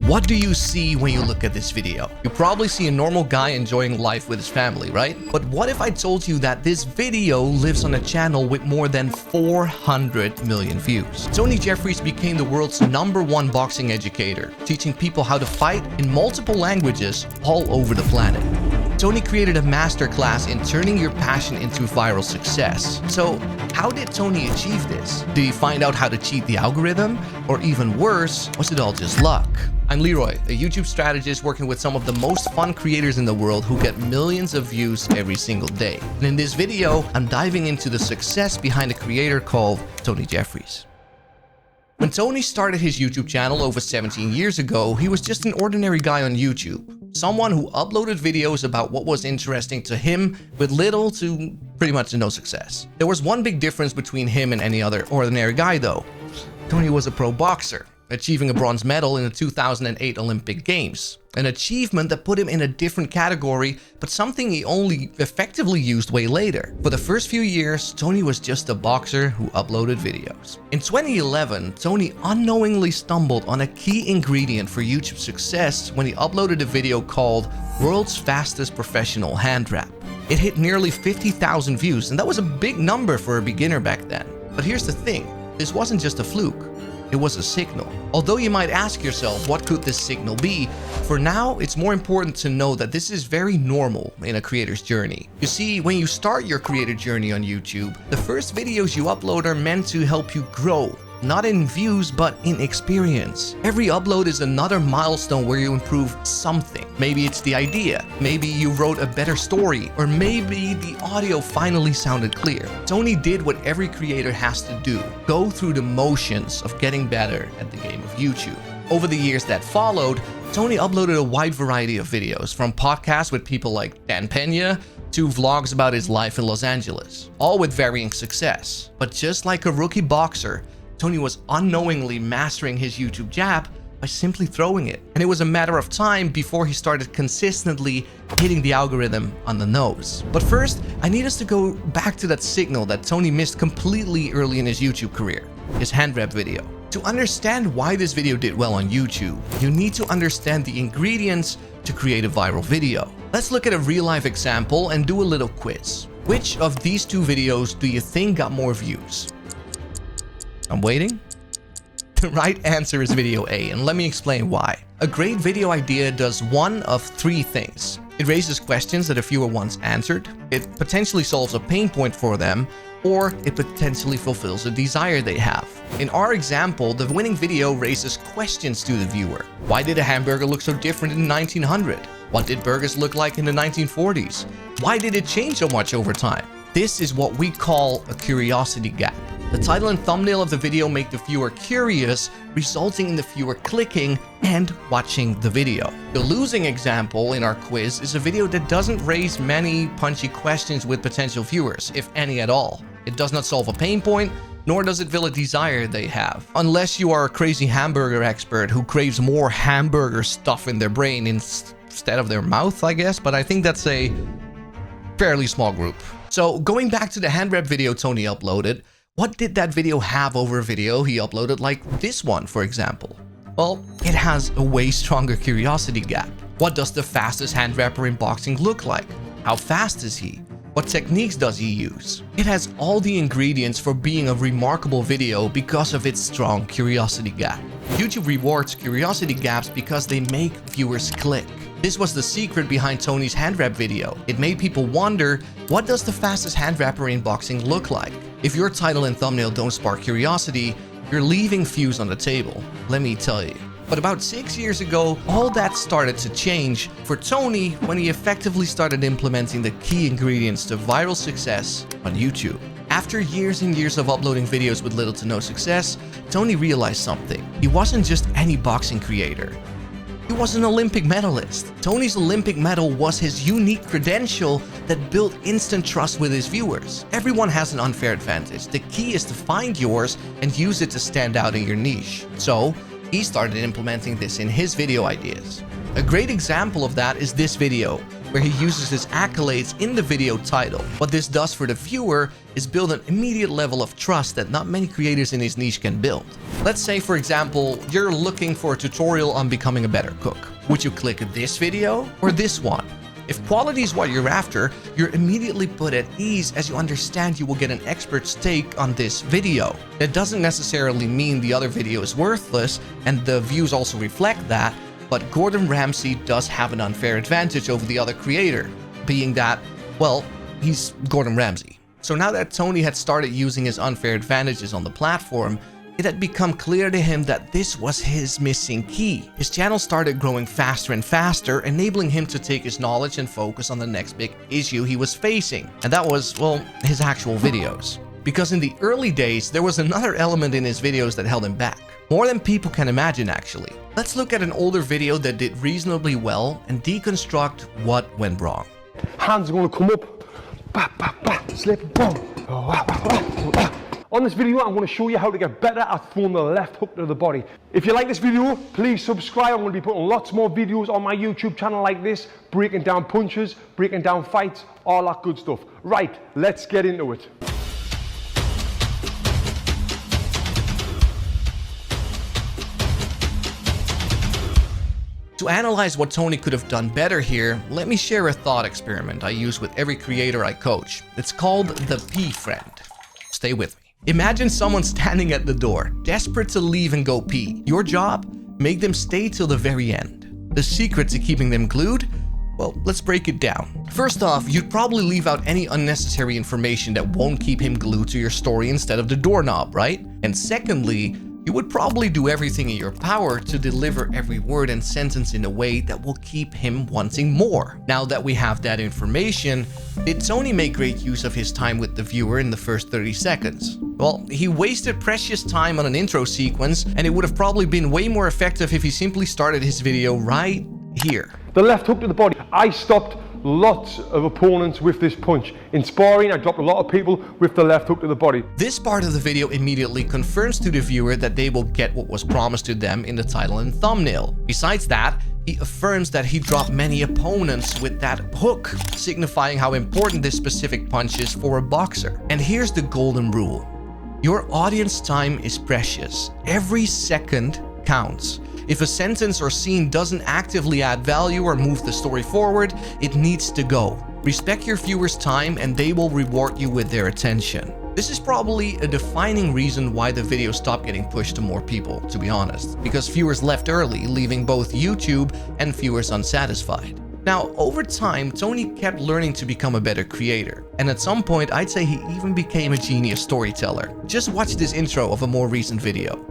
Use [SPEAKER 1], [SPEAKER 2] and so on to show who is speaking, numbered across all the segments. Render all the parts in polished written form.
[SPEAKER 1] What do you see when you look at this video? You probably see a normal guy enjoying life with his family, right? But what if I told you that this video lives on a channel with more than 400 million views? Tony Jeffries became the world's #1 boxing educator, teaching people how to fight in multiple languages all over the planet. Tony created a masterclass in turning your passion into viral success. So, how did Tony achieve this? Did he find out how to cheat the algorithm? Or even worse, was it all just luck? I'm Leroy, a YouTube strategist working with some of the most fun creators in the world who get millions of views every single day. And in this video, I'm diving into the success behind a creator called Tony Jeffries. When Tony started his YouTube channel over 17 years ago, he was just an ordinary guy on YouTube. Someone who uploaded videos about what was interesting to him with little to pretty much no success. There was one big difference between him and any other ordinary guy though. Tony was a pro boxer, achieving a bronze medal in the 2008 Olympic Games. An achievement that put him in a different category, but something he only effectively used way later. For the first few years, Tony was just a boxer who uploaded videos. In 2011, Tony unknowingly stumbled on a key ingredient for YouTube success when he uploaded a video called World's Fastest Professional Hand Wrap. It hit nearly 50,000 views, and that was a big number for a beginner back then. But here's the thing, this wasn't just a fluke. It was a signal. Although you might ask yourself, what could this signal be? For now, it's more important to know that this is very normal in a creator's journey. You see, when you start your creator journey on YouTube, the first videos you upload are meant to help you grow. Not in views, but in experience. Every upload is another milestone where you improve something. Maybe it's the idea, maybe you wrote a better story, or maybe the audio finally sounded clear. Tony did what every creator has to do, go through the motions of getting better at the game of YouTube. Over the years that followed, Tony uploaded a wide variety of videos, from podcasts with people like Dan Pena to vlogs about his life in Los Angeles, all with varying success. But just like a rookie boxer, Tony was unknowingly mastering his YouTube jab by simply throwing it. And it was a matter of time before he started consistently hitting the algorithm on the nose. But first, I need us to go back to that signal that Tony missed completely early in his YouTube career, his hand wrap video. To understand why this video did well on YouTube, you need to understand the ingredients to create a viral video. Let's look at a real-life example and do a little quiz. Which of these two videos do you think got more views? I'm waiting. The right answer is video A, and let me explain why. A great video idea does one of three things. It raises questions that a viewer once answered, it potentially solves a pain point for them, or it potentially fulfills a desire they have. In our example, the winning video raises questions to the viewer. Why did a hamburger look so different in 1900? What did burgers look like in the 1940s? Why did it change so much over time? This is what we call a curiosity gap. The title and thumbnail of the video make the viewer curious, resulting in the viewer clicking and watching the video. The losing example in our quiz is a video that doesn't raise many punchy questions with potential viewers, if any at all. It does not solve a pain point, nor does it fill a desire they have. Unless you are a crazy hamburger expert who craves more hamburger stuff in their brain instead of their mouth, I guess, but I think that's a fairly small group. So going back to the hand wrap video Tony uploaded, what did that video have over a video he uploaded like this one, for example? Well, it has a way stronger curiosity gap. What does the fastest hand wrapper in boxing look like? How fast is he? What techniques does he use? It has all the ingredients for being a remarkable video because of its strong curiosity gap. YouTube rewards curiosity gaps because they make viewers click. This was the secret behind Tony's hand wrap video. It made people wonder, what does the fastest hand wrapper in boxing look like? If your title and thumbnail don't spark curiosity, you're leaving views on the table, let me tell you. But about 6 years ago, all that started to change for Tony when he effectively started implementing the key ingredients to viral success on YouTube. After years and years of uploading videos with little to no success, Tony realized something. He wasn't just any boxing creator. He was an Olympic medalist. Tony's Olympic medal was his unique credential that built instant trust with his viewers. Everyone has an unfair advantage. The key is to find yours and use it to stand out in your niche. So, he started implementing this in his video ideas. A great example of that is this video, where he uses his accolades in the video title. What this does for the viewer is build an immediate level of trust that not many creators in his niche can build. Let's say, for example, you're looking for a tutorial on becoming a better cook. Would you click this video or this one? If quality is what you're after, you're immediately put at ease as you understand you will get an expert's take on this video. That doesn't necessarily mean the other video is worthless, and the views also reflect that, but Gordon Ramsay does have an unfair advantage over the other creator, being that, well, he's Gordon Ramsay. So now that Tony had started using his unfair advantages on the platform, it had become clear to him that this was his missing key. His channel started growing faster and faster, enabling him to take his knowledge and focus on the next big issue he was facing. And that was, well, his actual videos. Because in the early days, there was another element in his videos that held him back. More than people can imagine, actually. Let's look at an older video that did reasonably well and deconstruct what went wrong.
[SPEAKER 2] Hands are going to come up, bah, bah, bah, slip, boom. On this video, I'm going to show you how to get better at throwing the left hook to the body. If you like this video, please subscribe. I'm going to be putting lots more videos on my YouTube channel like this, breaking down punches, breaking down fights, all that good stuff. Right, let's get into it.
[SPEAKER 1] To analyze what Tony could have done better here, let me share a thought experiment I use with every creator I coach. It's called the pee friend. Stay with me. Imagine someone standing at the door, desperate to leave and go pee. Your job? Make them stay till the very end. The secret to keeping them glued? Well, let's break it down. First off, you'd probably leave out any unnecessary information that won't keep him glued to your story instead of the doorknob, right? And secondly, you would probably do everything in your power to deliver every word and sentence in a way that will keep him wanting more. Now that we have that information, did Tony make great use of his time with the viewer in the first 30 seconds? Well, he wasted precious time on an intro sequence, and it would have probably been way more effective if he simply started his video right here.
[SPEAKER 2] The left hook to the body. I stopped lots of opponents with this punch. In sparring, I dropped a lot of people with the left hook to the body.
[SPEAKER 1] This part of the video immediately confirms to the viewer that they will get what was promised to them in the title and thumbnail. Besides that, he affirms that he dropped many opponents with that hook, signifying how important this specific punch is for a boxer. And here's the golden rule. Your audience time is precious. Every second counts. If a sentence or scene doesn't actively add value or move the story forward, it needs to go. Respect your viewers' time and they will reward you with their attention. This is probably a defining reason why the video stopped getting pushed to more people, to be honest, because viewers left early, leaving both YouTube and viewers unsatisfied. Now, over time, Tony kept learning to become a better creator, and at some point, I'd say he even became a genius storyteller. Just watch this intro of a more recent video.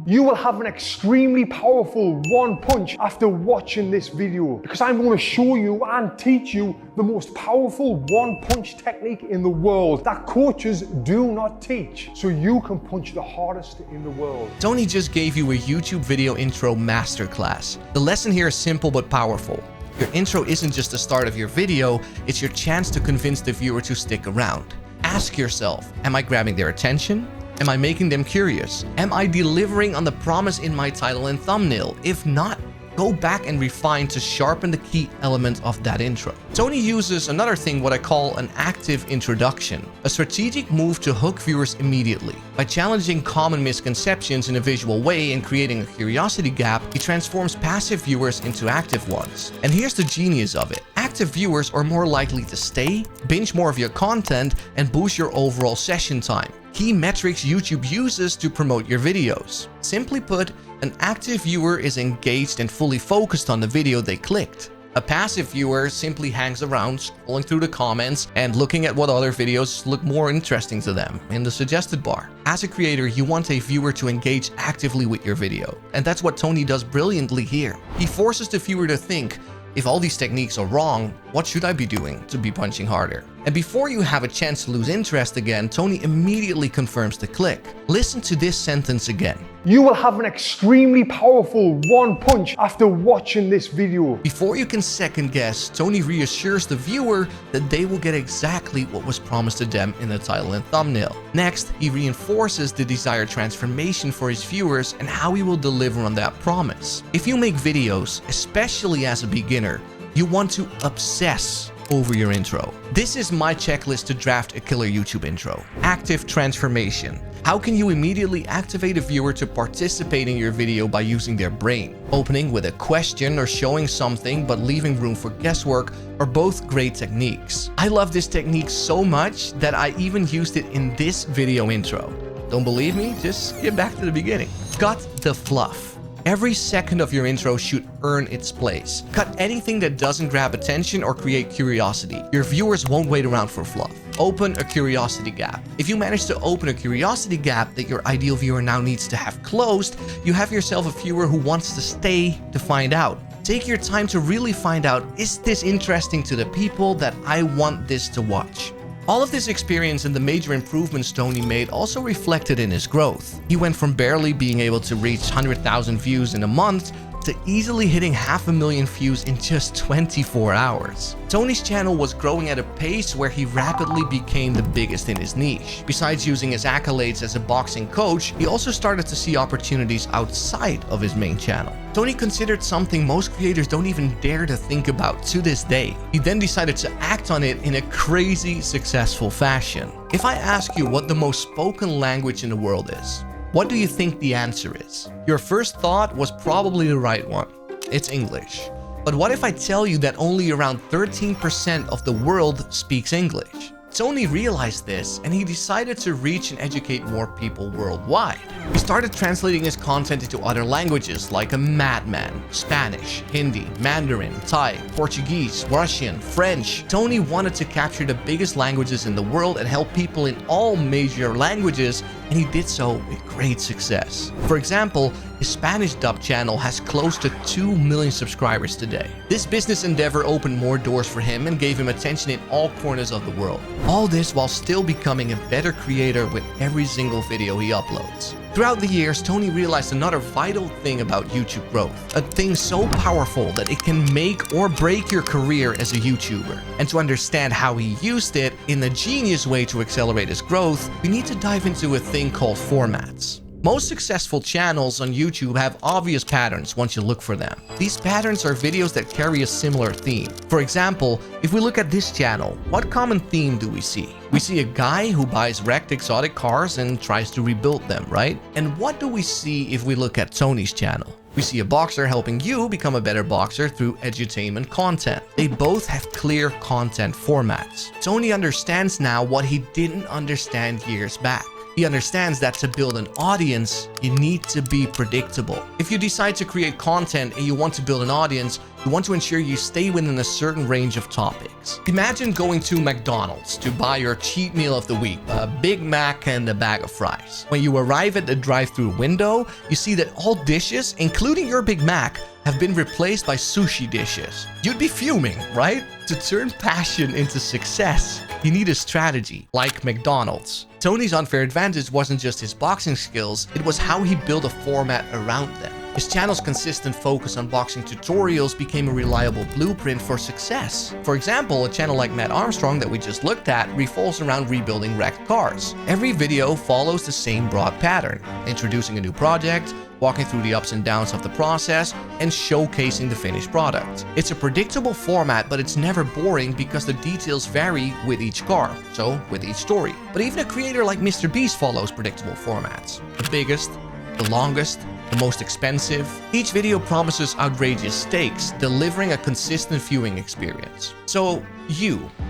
[SPEAKER 2] You will have an extremely powerful one punch after watching this video, because I'm going to show you and teach you the most powerful one punch technique in the world that coaches do not teach, so you can punch the hardest in the world.
[SPEAKER 1] Tony just gave you a YouTube video intro masterclass. The lesson here is simple but powerful. Your intro isn't just the start of your video, it's your chance to convince the viewer to stick around. Ask yourself, am I grabbing their attention? Am I making them curious? Am I delivering on the promise in my title and thumbnail? If not, go back and refine to sharpen the key element of that intro. Tony uses another thing, what I call an active introduction, a strategic move to hook viewers immediately. By challenging common misconceptions in a visual way and creating a curiosity gap, he transforms passive viewers into active ones. And here's the genius of it. Active viewers are more likely to stay, binge more of your content, and boost your overall session time. Key metrics YouTube uses to promote your videos. Simply put, an active viewer is engaged and fully focused on the video they clicked. A passive viewer simply hangs around, scrolling through the comments and looking at what other videos look more interesting to them in the suggested bar. As a creator, you want a viewer to engage actively with your video, and that's what Tony does brilliantly here. He forces the viewer to think, if all these techniques are wrong, what should I be doing to be punching harder? And before you have a chance to lose interest again, Tony immediately confirms the click. Listen to this sentence again.
[SPEAKER 2] You will have an extremely powerful one punch after watching this video.
[SPEAKER 1] Before you can second guess, Tony reassures the viewer that they will get exactly what was promised to them in the title and thumbnail. Next, he reinforces the desired transformation for his viewers and how he will deliver on that promise. If you make videos, especially as a beginner, you want to obsess over your intro. This is my checklist to draft a killer YouTube intro. Active transformation. How can you immediately activate a viewer to participate in your video by using their brain? Opening with a question or showing something but leaving room for guesswork are both great techniques. I love this technique so much that I even used it in this video intro. Don't believe me? Just get back to the beginning. Cut the fluff. Every second of your intro should earn its place. Cut anything that doesn't grab attention or create curiosity. Your viewers won't wait around for fluff. Open a curiosity gap. If you manage to open a curiosity gap that your ideal viewer now needs to have closed, you have yourself a viewer who wants to stay to find out. Take your time to really find out, is this interesting to the people that I want this to watch? All of this experience and the major improvements Tony made also reflected in his growth. He went from barely being able to reach 100,000 views in a month to easily hitting 500,000 views in just 24 hours. Tony's channel was growing at a pace where he rapidly became the biggest in his niche. Besides using his accolades as a boxing coach, he also started to see opportunities outside of his main channel. Tony considered something most creators don't even dare to think about to this day. He then decided to act on it in a crazy successful fashion. If I ask you what the most spoken language in the world is, what do you think the answer is? Your first thought was probably the right one. It's English. But what if I tell you that only around 13% of the world speaks English? Tony realized this and he decided to reach and educate more people worldwide. He started translating his content into other languages like a madman: Spanish, Hindi, Mandarin, Thai, Portuguese, Russian, French. Tony wanted to capture the biggest languages in the world and help people in all major languages, and he did so with great success. For example, his Spanish dub channel has close to 2 million subscribers today. This business endeavor opened more doors for him and gave him attention in all corners of the world. All this while still becoming a better creator with every single video he uploads. Throughout the years, Tony realized another vital thing about YouTube growth, a thing so powerful that it can make or break your career as a YouTuber. And to understand how he used it in a genius way to accelerate his growth, we need to dive into a thing called formats. Most successful channels on YouTube have obvious patterns once you look for them. These patterns are videos that carry a similar theme. For example, if we look at this channel, what common theme do we see? We see a guy who buys wrecked exotic cars and tries to rebuild them, right? And what do we see if we look at Tony's channel? We see a boxer helping you become a better boxer through edutainment content. They both have clear content formats. Tony understands now what he didn't understand years back. He understands that to build an audience, you need to be predictable. If you decide to create content and you want to build an audience, you want to ensure you stay within a certain range of topics. Imagine going to McDonald's to buy your cheat meal of the week, a Big Mac and a bag of fries. When you arrive at the drive-thru window, you see that all dishes, including your Big Mac, have been replaced by sushi dishes. You'd be fuming, right? To turn passion into success, you need a strategy, like McDonald's. Tony's unfair advantage wasn't just his boxing skills, it was how he built a format around them. His channel's consistent focus on boxing tutorials became a reliable blueprint for success. For example, a channel like Matt Armstrong that we just looked at revolves around rebuilding wrecked cars. Every video follows the same broad pattern: introducing a new project, walking through the ups and downs of the process, and showcasing the finished product. It's a predictable format, but it's never boring because the details vary with each car, so with each story. But even a creator like Mr. Beast follows predictable formats. The biggest, the longest, the most expensive. Each video promises outrageous stakes, delivering a consistent viewing experience. So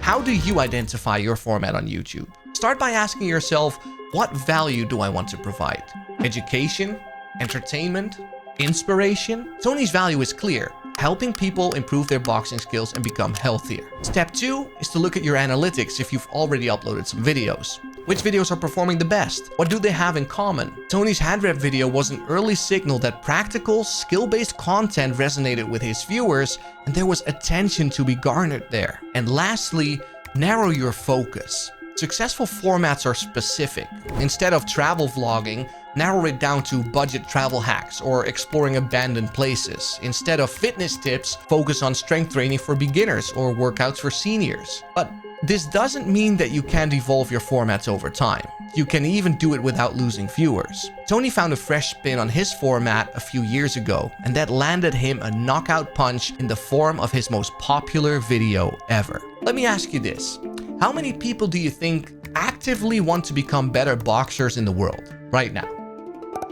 [SPEAKER 1] how do you identify your format on YouTube? Start by asking yourself, what value do I want to provide? Education? Entertainment? Inspiration? Tony's value is clear: helping people improve their boxing skills and become healthier. Step 2 is to look at your analytics if you've already uploaded some videos. Which videos are performing the best? What do they have in common? Tony's hand rep video was an early signal that practical, skill-based content resonated with his viewers, and there was attention to be garnered there. And lastly, narrow your focus. Successful formats are specific. Instead of travel vlogging, Narrow it down to budget travel hacks or exploring abandoned places. Instead of fitness tips, focus on strength training for beginners or workouts for seniors. But this doesn't mean that you can't evolve your formats over time. You can even do it without losing viewers. Tony found a fresh spin on his format a few years ago, and that landed him a knockout punch in the form of his most popular video ever. Let me ask you this. How many people do you think actively want to become better boxers in the world right now?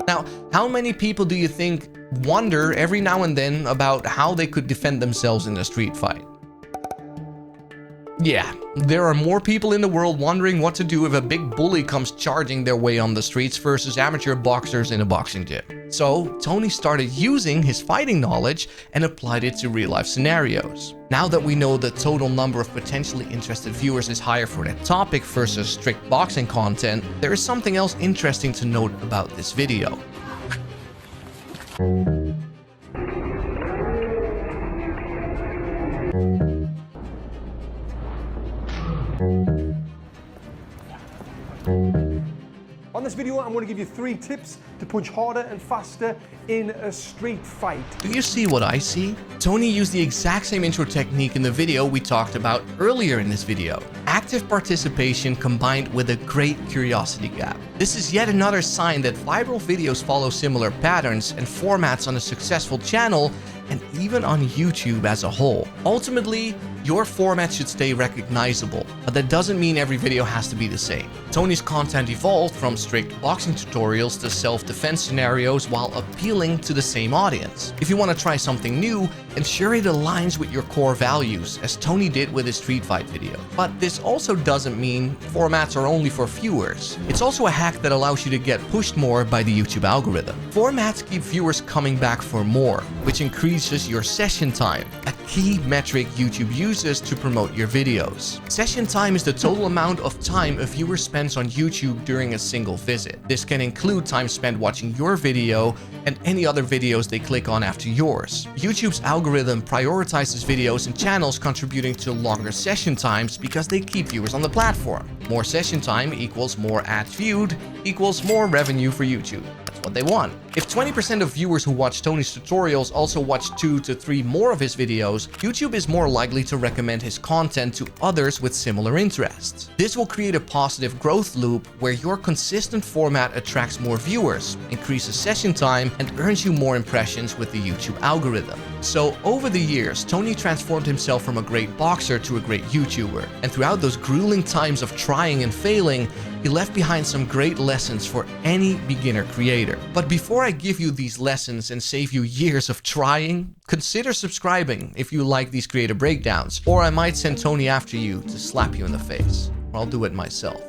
[SPEAKER 1] Now, how many people do you think wonder every now and then about how they could defend themselves in a street fight? Yeah, there are more people in the world wondering what to do if a big bully comes charging their way on the streets versus amateur boxers in a boxing gym. So, Tony started using his fighting knowledge and applied it to real-life scenarios. Now that we know the total number of potentially interested viewers is higher for that topic versus strict boxing content, there is something else interesting to note about this video.
[SPEAKER 2] On this video, I'm going to give you 3 tips to punch harder and faster in a street fight.
[SPEAKER 1] Do you see what I see? Tony used the exact same intro technique in the video we talked about earlier in this video. Active participation combined with a great curiosity gap. This is yet another sign that viral videos follow similar patterns and formats on a successful channel and even on YouTube as a whole. Ultimately, your format should stay recognizable, but that doesn't mean every video has to be the same. Tony's content evolved from strict boxing tutorials to self-defense scenarios while appealing to the same audience. If you want to try something new, ensure it aligns with your core values, as Tony did with his street fight video. But this also doesn't mean formats are only for viewers. It's also a hack that allows you to get pushed more by the YouTube algorithm. Formats keep viewers coming back for more, which increases your session time, a key metric YouTube uses to promote your videos. Session time is the total amount of time a viewer spends on YouTube during a single visit. This can include time spent watching your video and any other videos they click on after yours. YouTube's algorithm prioritizes videos and channels contributing to longer session times because they keep viewers on the platform. More session time equals more ads viewed equals more revenue for YouTube. That's what they want. If 20% of viewers who watch Tony's tutorials also watch 2 to 3 more of his videos, YouTube is more likely to recommend his content to others with similar interests. This will create a positive growth loop where your consistent format attracts more viewers, increases session time, and earns you more impressions with the YouTube algorithm. So over the years, Tony transformed himself from a great boxer to a great YouTuber. And throughout those grueling times of trying and failing, he left behind some great lessons for any beginner creator. But before I give you these lessons and save you years of trying, consider subscribing if you like these creator breakdowns, or I might send Tony after you to slap you in the face. Or I'll do it myself.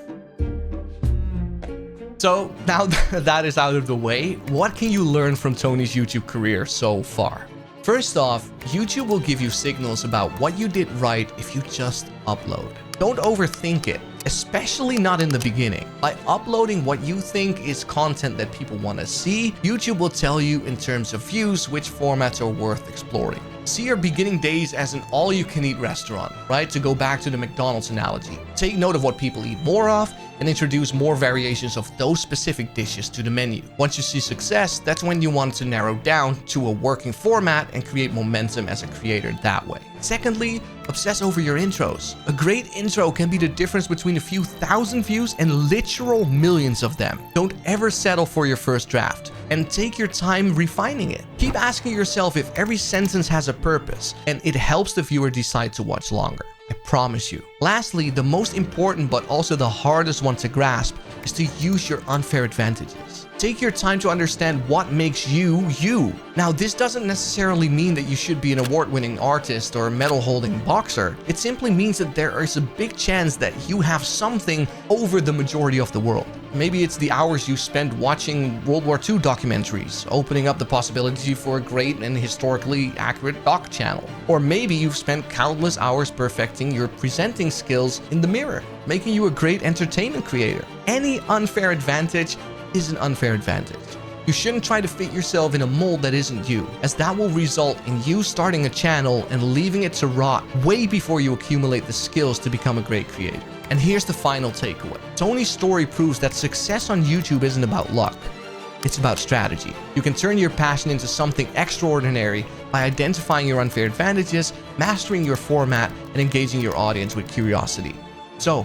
[SPEAKER 1] So now that is out of the way, what can you learn from Tony's YouTube career so far? First off, YouTube will give you signals about what you did right if you just upload. Don't overthink it, especially not in the beginning. By uploading what you think is content that people want to see, YouTube will tell you in terms of views which formats are worth exploring. See your beginning days as an all-you-can-eat restaurant, right? To go back to the McDonald's analogy. Take note of what people eat more of and introduce more variations of those specific dishes to the menu. Once you see success, that's when you want to narrow down to a working format and create momentum as a creator that way. Secondly, obsess over your intros. A great intro can be the difference between a few thousand views and literal millions of them. Don't ever settle for your first draft, and take your time refining it. Keep asking yourself if every sentence has a purpose, and it helps the viewer decide to watch longer. I promise you. Lastly, the most important but also the hardest one to grasp is to use your unfair advantages. Take your time to understand what makes you, you. Now, this doesn't necessarily mean that you should be an award-winning artist or a medal-holding boxer. It simply means that there is a big chance that you have something over the majority of the world. Maybe it's the hours you spend watching World War II documentaries, opening up the possibility for a great and historically accurate doc channel. Or maybe you've spent countless hours perfecting your presenting skills in the mirror, making you a great entertainment creator. Any unfair advantage is an unfair advantage. You shouldn't try to fit yourself in a mold that isn't you, as that will result in you starting a channel and leaving it to rot way before you accumulate the skills to become a great creator. And here's the final takeaway. Tony's story proves that success on YouTube isn't about luck. It's about strategy. You can turn your passion into something extraordinary by identifying your unfair advantages, mastering your format, and engaging your audience with curiosity. So,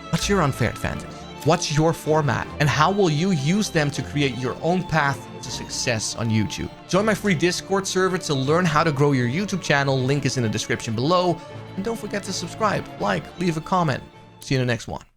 [SPEAKER 1] what's your unfair advantage? What's your format? And how will you use them to create your own path to success on YouTube? Join my free Discord server to learn how to grow your YouTube channel. Link is in the description below. And don't forget to subscribe, like, leave a comment. See you in the next one.